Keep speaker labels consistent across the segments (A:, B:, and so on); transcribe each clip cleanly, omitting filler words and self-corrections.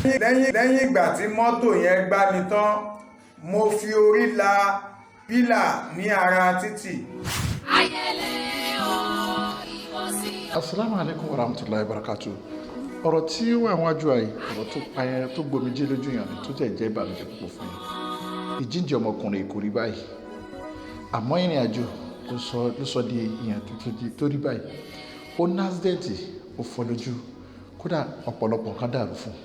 A: lẹ́yìn ìgbà tí mọ́tò yẹn gbá mi tán mo fi orí la pílà ní ara títì.
B: Assalamu alaikum warahmatullahi wabarakatuh. Ọ̀rọ̀ tí ó wà wájú àyè ọ̀rọ̀ tó payẹ tó gbomijé lójú yàn ni tó jẹ́ ìbànújẹ́ púpọ̀ fún yín. Ìjíǹde ọmọkùnrin kò rí báyìí àmọ́ ìrìn àjò ló sọ di ìyàn tó rí báyìí. Ó ní accident, ó fọ́ lójú, kódà ọ̀pọ̀lọpọ̀ nǹkan dàrú fún un.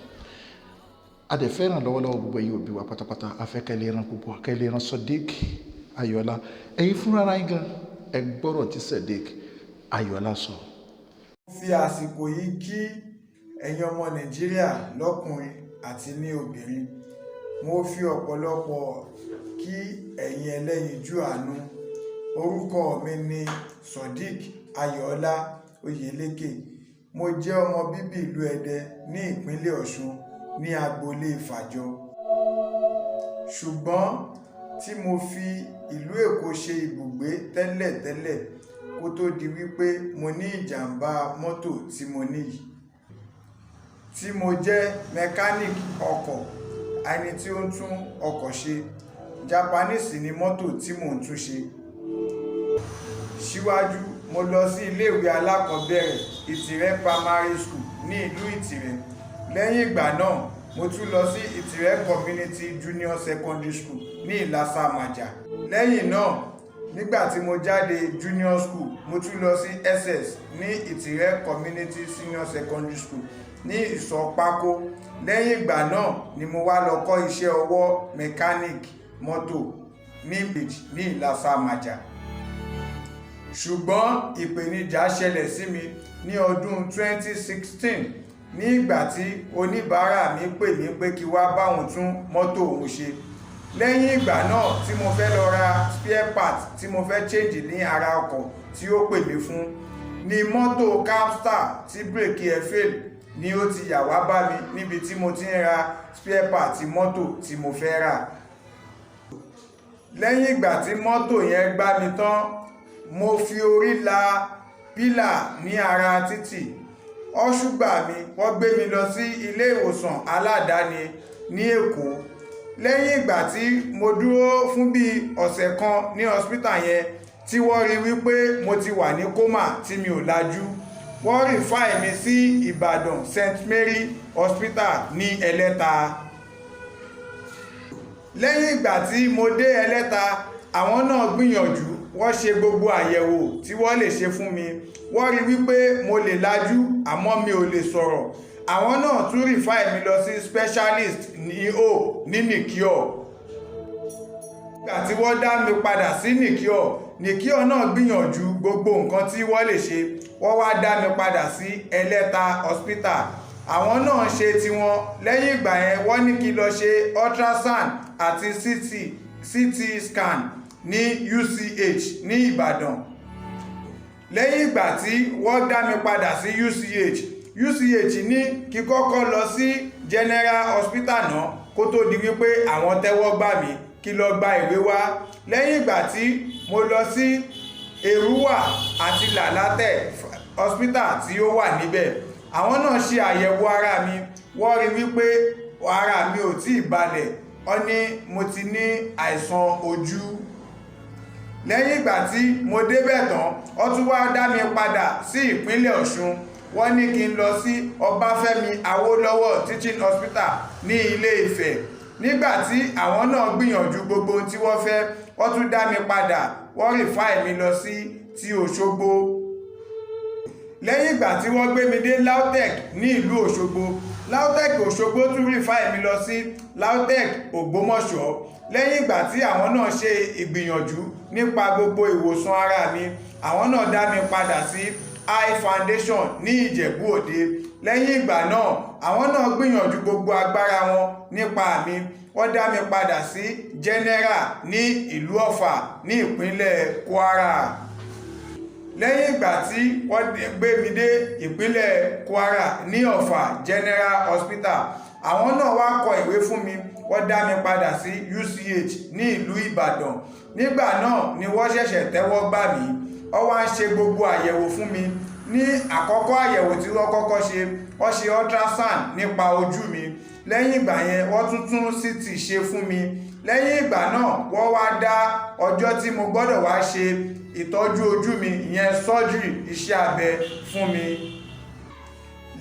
B: A dẹ̀ fẹ́ràn lọ́wọ́lọ́wọ́ gbogbo ẹ̀yin òbí wa pátápátá afẹ́kẹ́lẹ́ ẹran púpọ̀ akẹ́lẹ́ ẹran Sodiq Ayọ̀ọ́lá ẹ̀yin fúnra ara yín gan ẹ gbọ́rọ̀ tí Sodiq Ayọ̀ọ́lá sọ.
A: Mo fi àsìkò yìí kí ẹ̀yin ọmọ Nàìjíríà lọ́kùnrin àti ní obìnrin. Mo fi ọ̀pọ̀lọpọ̀ kí ẹ̀yin ẹlẹ́yinjú àánú. Orúkọ mi ni Sodiq Ayọ̀ọ́lá Oyèlékè. Mo jẹ́ ọmọ bíbí ìlú Ẹdẹ ní ìpínlẹ̀ Ọ̀ṣun ní agboolé Ìfàjọ. Ṣùgbọ́n tí mo fi ìlú Èkó ṣe ibùgbé tẹ́lẹ̀tẹ́lẹ̀ kó tó di wípé mo ní ìjàmbá mọ́tò tí mo ní yìí. Tí mo jẹ́ mechanic ọkọ̀, ẹni tí ó ń tún ọkọ̀ ṣe. Japanese ni mọ́tò tí mò ń tún ṣe. Síwájú mo lọ sí iléèwé alákọ̀ọ́bẹ̀rẹ̀ Ìtìrẹ́ Primary School ní ìlú Ìtìrẹ́. Lẹ́yìn ìgbà náà mo tún lọ sí Ìtìrẹ́ Community Junior Secondary School ní Ìlàsàmàjà. Lẹ́yìn náà nígbà tí mo jáde junior school mo tún lọ sí SS ní Ìtìrẹ́ Community Senior Secondary School ní Ìsọ̀pákó. Lẹ́yìn ìgbà náà ni mo wá lọ kọ́ iṣẹ́ ọwọ́ mechanic mọ́tò ní Ìlàsàmàjà. Ṣùgbọ́n ìpèníjà ṣẹlẹ̀ sí mi ní ọdún 2016 ní ìgbà tí oníbàárà mi pè mí pé kí wá báwọn tún mọ́tò òun ṣe. Lẹ́yìn ìgbà náà tí mo fẹ́ lọ ra spare part tí mo fẹ́ change ní ara ọkọ̀ tí ó pè mí fún ni mọ́tò Capstar tí bírèkì ẹ̀ fail ni ó ti yà wá bá mi níbi tí mo ti ń ra spare part mọ́tò tí mo fẹ́ rà. Lẹ́yìn ìgbà tí mọ́tò yẹn gbá mi tán mo fi orí la pílà ní ara títì. Ọ̀ṣùgbà mi wọ́n gbé mi lọ sí ilé ìwòsàn aládàáni ní Èkó. Lẹ́yìn ìgbà tí mo dúró fún bí ọ̀sẹ̀ kan ní hospital yẹn tí wọ́n rí wípé mo ti wà ní coma tí mi ò lajú, wọ́n refer mi sí Ìbàdàn St. Mary Hospital ní Ẹlẹ́ta. Lẹ́yìn ìgbà tí mo dé Ẹlẹ́ta àwọn náà gbìyànjú, wọ́n ṣe gbogbo àyẹ̀wò tí wọ́n lè ṣe fún mi. Wọ́n rí wípé mo lè lajú àmọ́ mi ò lè sọ̀rọ̀. Àwọn náà tún refer mi lọ sí specialist ní Nìkíọ̀. Nígbà tí wọ́n dá mi padà sí Nìkíọ̀ náà gbìyànjú gbogbo nǹkan tí wọ́n lè ṣe. Wọ́n wá dá mi padà sí Ẹlẹ́ta Hospital. Àwọn náà ṣe tiwọn. Lẹ́yìn ìgbà yẹn wọ́n ní kí n lọ ṣe ultrasound àti CT scan ní UCH ní Ìbàdàn. Lẹ́yìn ìgbà tí wọ́n dá mi padà sí UCH ní kí kọ́kọ́ lọ sí General Hospital náà kó tó di wípé àwọn tẹ́wọ́ gbà mí kí lọ gba ìwé wá. Lẹ́yìn ìgbà tí mo lọ sí Èrúwà àti Làlátẹ̀ Hospital tí ó wà níbẹ̀, àwọn náà ṣe àyẹ̀wò ara mi. Wọ́n rí wípé ara mi ò tíì balẹ̀, wọ́n ní mo ti ní àìsàn ojú. Lẹ́yìn ìgbà tí mo débẹ̀ tán ó tún wá dá mi padà sí ìpínlẹ̀ Ọ̀ṣun. Wọ́n ní kí n lọ sí Ọbáfẹ́mi Awólọ́wọ̀ Teaching Hospital ní Ilé Ifẹ̀. Nígbà tí àwọn náà gbìyànjú gbogbo tí wọ́n fẹ́, wọ́n tún dá mi padà, wọ́n refer mi lọ sí ti Òṣogbo. Lẹ́yìn ìgbà tí wọ́n gbé mi dé LAUTECH ní ìlú Òṣogbo, LAUTECH Òṣogbo tún refer mi lọ sí LAUTECH Ògbómọ̀ṣọ́. Lẹ́yìn ìgbà tí àwọn náà ṣe ìgbìyànjú nípa gbogbo ìwòsàn ara mi, àwọn náà dá mi padà sí Eye Foundation ní Ìjẹ̀bú Òde. Lẹ́yìn ìgbà náà àwọn náà gbìyànjú gbogbo agbára wọn nípa mi, wọ́n dá mi padà sí General ní ìlú Ọ̀fà ní ìpínlẹ̀ Kwara. Lẹ́yìn ìgbà tí wọ́n gbé mi dé ìpínlẹ̀ Kwara ní Ọ̀fà General Hospital, àwọn náà wá kọ ìwé fún mi, wọ́n dá mi padà sí UCH ní ìlú Ìbàdàn. Nígbà náà ni wọ́n ṣẹ̀ṣẹ̀ tẹ́wọ́ gbà mí. Wọ́n wá ń ṣe gbogbo àyẹ̀wò fún mi. Ní àkọ́kọ́ àyẹ̀wò tí wọ́n kọ́kọ́ ṣe, wọ́n ṣe ultrasound nípa ojú mi. lẹ́yìn ìgbà yẹn wọ́n tún CT ṣe fún mi. Lẹ́yìn ìgbà náà wọ́n wá dá ọjọ́ tí mo gbọ́dọ̀ wá ṣe ìtọ́jú ojú mi, ìyẹn surgery, iṣẹ́ abẹ fún mi.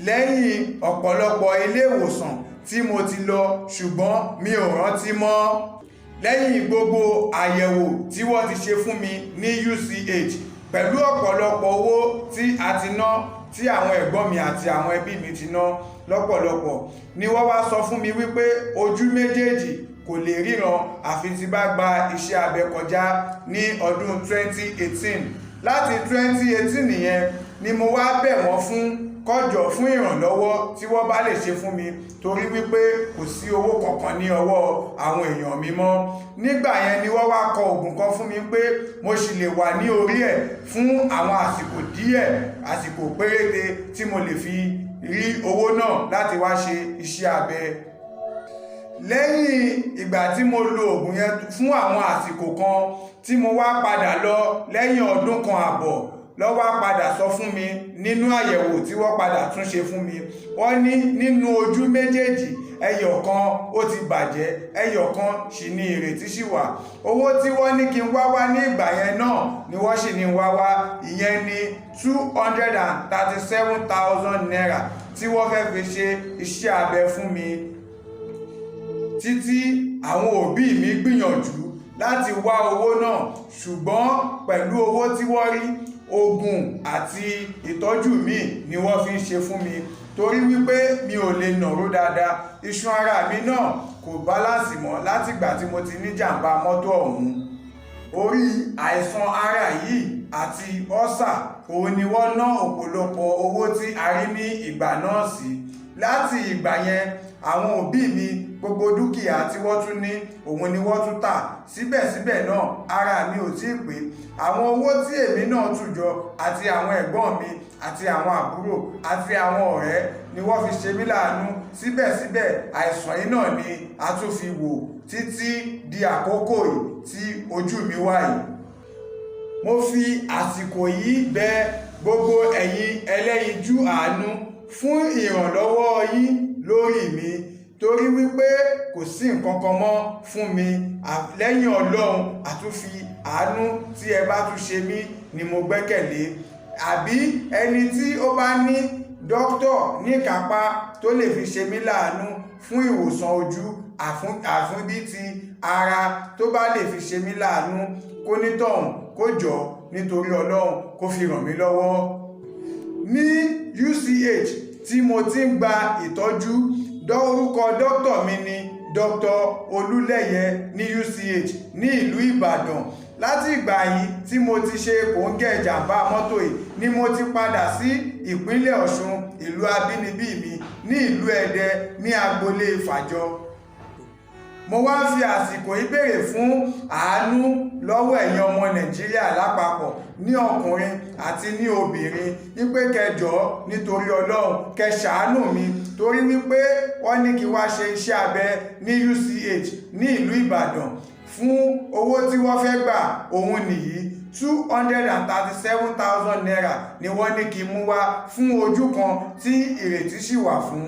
A: Lẹ́yìn ọ̀pọ̀lọpọ̀ ilé ìwòsàn tí mo ti lọ ṣùgbọ́n mi ò rántí mọ́. Lẹ́yìn gbogbo àyẹ̀wò tí wọ́n ti ṣe fún mi ní UCH pẹ̀lú ọ̀pọ̀lọpọ̀ owó tí a ti ná, tí àwọn ẹ̀gbọ́n mi àti àwọn ẹbí mi ti ná lọ́pọ̀lọpọ̀, ni wọ́n wá sọ fún mi wípé ojú méjèèjì kò lè ríran àfi tí bá gba iṣẹ́ abẹ kọjá ní ọdún 2018. Láti 2018 nìyẹn ni mo wá bẹ̀ wọ́n fún ìrànlọ́wọ́ tí wọ́n bá lè ṣe fún mi, torí wípé kò sí owó kankan ní ọwọ́ àwọn èèyàn mi mọ́. Nígbà yẹn ni wọ́n wá kọ oògùn kan fún mi pé mo sì lè wà ní orí ẹ̀ fún àwọn àsìkò díẹ̀, àsìkò péréte tí mo lè fi rí owó náà láti wá ṣe iṣẹ́ abẹ. Lẹ́yìn ìgbà tí mo lo oògùn yẹn fún àwọn àsìkò kan tí mo wá padà lọ lẹ́yìn ọdún kan àbọ̀, ló wá padà sọ fún mi nínú àyẹ̀wò tí wọ́n padà tún ṣe fún mi, wọ́n ní nínú ojú méjèèjì ẹyọ kan ó ti bàjẹ́, ẹyọ kan sì ní ìrètí sì wà. Owó tí wọ́n ní kí n wá ní ìgbà yẹn náà ni wọ́n sì ní wá, ìyẹn ní 237,000 naira tí wọ́n fẹ́ fi ṣe iṣẹ́ abẹ fún mi. Títí àwọn òbí mi gbìyànjú láti wá owó náà, ṣùgbọ́n pẹ̀lú owó tí wọ́n rí, oògùn àti ìtọ́jú míì ni wọ́n fi ń ṣe fún mi, torí wípé mi ò lè nàró dáadáa. Iṣan ara mi náà kò báláǹsì mọ́ látìgbà tí mo ti ní jàǹbá mọ́tò ọ̀hún. Orí àìsàn ara yìí àti ọ́sà òun ni wọ́n ná ọ̀pọ̀lọpọ̀ owó tí a rí ní ìgbà náà sí. Láti ìgbà yẹn àwọn òbí mi gbogbo dúkìá tí wọ́n tún ní òun ni wọ́n tún tà. Síbẹ̀síbẹ̀ náà ara mi ò tíì pé. Àwọn owó tí èmi náà tún jọ àti àwọn ẹ̀gbọ́n mi àti àwọn àbúrò àti àwọn ọ̀rẹ́ ni wọ́n fi ṣe mí láàánú. Síbẹ̀síbẹ̀ àìsàn yìí náà ni a tún fi wò títí di àkókò yìí tí ojú mi wà yìí. Mo fi àsìkò yìí bẹ̀ gbogbo ẹ̀yin ẹlẹ́yinjú àánú fún ìrànlọ́wọ́ yín lórí mi, torí wípé kò sí nǹkan kan mọ́ fún mi lẹ́yìn Ọlọ́run àtúnfi àánú tí ẹ bá tún ṣe mí ni mo gbẹ́kẹ̀lé. Àbí ẹni tí ó bá ní dókítà ní ìkápá tó lè fi ṣe mí láàánú fún ìwòsàn ojú àfún bí ti ara tó bá lè fi ṣe mí láàánú, kó nítọ̀hún kó jọ nítorí Ọlọ́run kó fi ràn mí lọ́wọ́. Ní UCH tí mo ti ń gba ìtọ́jú, orúkọ dókítà mi ni Dr. Olúlẹ́yẹ ní UCH ní ìlú Ìbàdàn. Láti ìgbà yìí tí mo ti ṣe kòńgẹ́ ìjàmbá mọ́tò yìí ni mo ti padà sí ìpínlẹ̀ Ọ̀ṣun, ìlú abínibí mi, ní ìlú Ẹdẹ ní agboolé Fàjọ. Mo wá fi àsìkò yìí béèrè fún àánú lọ́wọ́ ẹ̀yin ọmọ Nàìjíríà lápapọ̀, ní ọkùnrin àti ní obìnrin, wípé kẹjọ nítorí Ọlọ́run kẹ ṣàánú mi, torí wípé wọ́n ní kí wá ṣe iṣẹ́ abẹ ní UCH ní ìlú Ìbàdàn. Fún owó tí wọ́n fẹ́ gbà òun nìyí 237,000 naira ni wọ́n ní kí mú wá fún ojú kan tí ìrètí sì wà fún.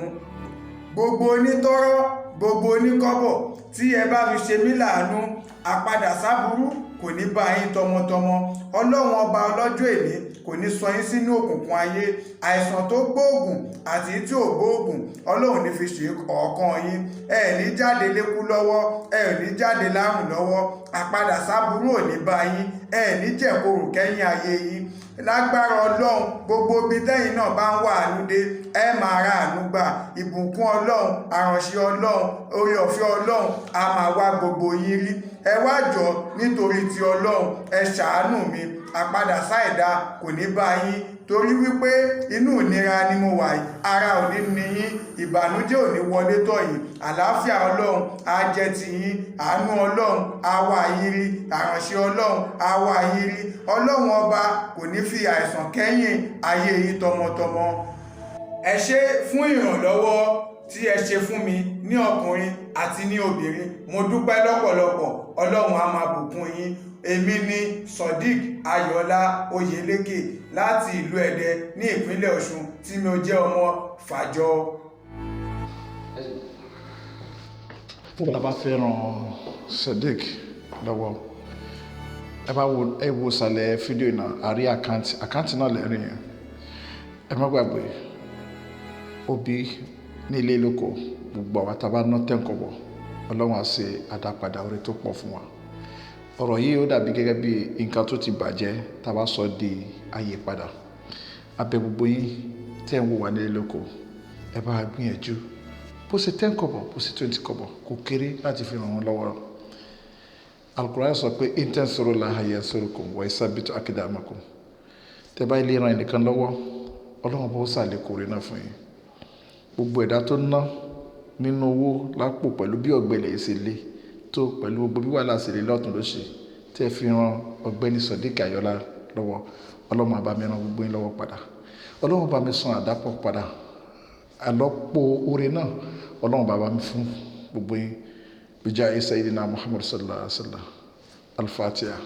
A: Gbogbo onítọ́rọ́, gbogbo oníkọ́bọ̀ tí ẹ bá fi ṣe mí láàánú, àpadà sáburú kò ní bá yín tọmọtọmọ. Ọlọ́run ọba ọlọ́jọ́ èní kò ní sọ yín sínú òkùnkùn ayé. Àìsàn tó gbóògùn àti tí ò gbóògùn Ọlọ́run ní fi ṣe ọ̀kan yín. Ẹ ní jáde lékú lọ́wọ́, ẹ ní jáde lárùn lọ́wọ́. Àpadà sáburú ò ní bá yín, ẹ ní jẹ̀korò kẹ́yìn ayé yín. Lágbára Ọlọ́run gbogbo ibi tẹ́yìn náà bá ń wà àánú dé, ẹ máa ra àánú gbà. Ìbùkún Ọlọ́run, àránṣẹ́ Ọlọ́run, oore ọ̀fẹ́ Ọlọ́run a máa wá gbogbo yín rí. Ẹ wá jọ nítorí ti Ọlọ́run ẹ ṣàánú mi. Àpadà sáìdá kò ní bá yín, torí wípé inú ìnira ni mo wà yìí, ara ò ní ní yín, ìbànújẹ́ ò ní wọlé tọ̀ yín. Àlàáfíà Ọlọ́run á jẹ́ ti yín, àánú Ọlọ́run á wá yín rí, àránṣẹ́ Ọlọ́run á wá yín rí. Ọlọ́run ọba kò ní fi àìsàn kẹ́yìn ayé yín tọmọtọmọ. Ẹ ṣé fún ìrànlọ́wọ́ tí ẹ ṣe fún mi ní ọkùnrin àti ní obìnrin. Mo dúpẹ́ lọ́pọ̀lọpọ̀. Ọlọ́run á máa bùkún yín. Èmi ni Sodiq Ayọ̀ọ́lá Oyèlékè láti ìlú Ẹdẹ ní ìpínlẹ̀ Ọ̀ṣun tí mo jẹ́ ọmọ Fàjọ.
B: tá a bá fẹ́ ran Sadiq lọ́wọ́ ẹ wo sàlẹ̀ fídíò náà àrí àkáǹtì náà lẹ́rìn yẹn. Ẹ má gbàgbé òbí ní ilé lóko gbogbo àwọn tá a bá ná tẹ́ǹkọ̀bọ̀ Ọlọ́run á ṣe àdápadà orí tó pọ̀ fún wa. Ọ̀rọ̀ yìí ó dàbí gẹ́gẹ́ bí nǹkan tó ti bàjẹ́ tá a bá sọ di ayé padà. Abẹ gbogbo yín tẹ́ ń wò wá nílé lóko ẹ bá gbìyànjú bó ṣe 10 kọ́bọ̀ bó ṣe 20 kọ́bọ̀ kò kéré láti fi ràn wọ́n lọ́wọ́. Al-Qur'an sọ pé in tansurullaha yansurkum wa yuthabbit aqdamakum. Tẹ́ bá ilé ran ẹnìkan lọ́wọ́ Ọlọ́run bó ṣàlékún orí náà fún yín. Gbogbo ẹ̀dá tó ná nínú owó lápò pẹ̀lú bí ọ̀gbẹ́lẹ̀ ṣe lé tó pẹ̀lú gbogbo bí wàhálà ṣe lé lọ́tún lósì tẹ́ fi ran ọ̀gbẹ́ni Sodiq Ayọ̀lá lọ́wọ́ Ọlọ́run á bá mi ran gbogbo yín lọ́wọ́ padà. Ọlọ́run bá mi san àdápọ̀ padà àlọ́pọ̀ oore náà Ọlọ́run bá mi fún gbogbo yín. Bijaahi Sayyidina Muhammad sallallahu alaihi wasallam. Al-Fatiha.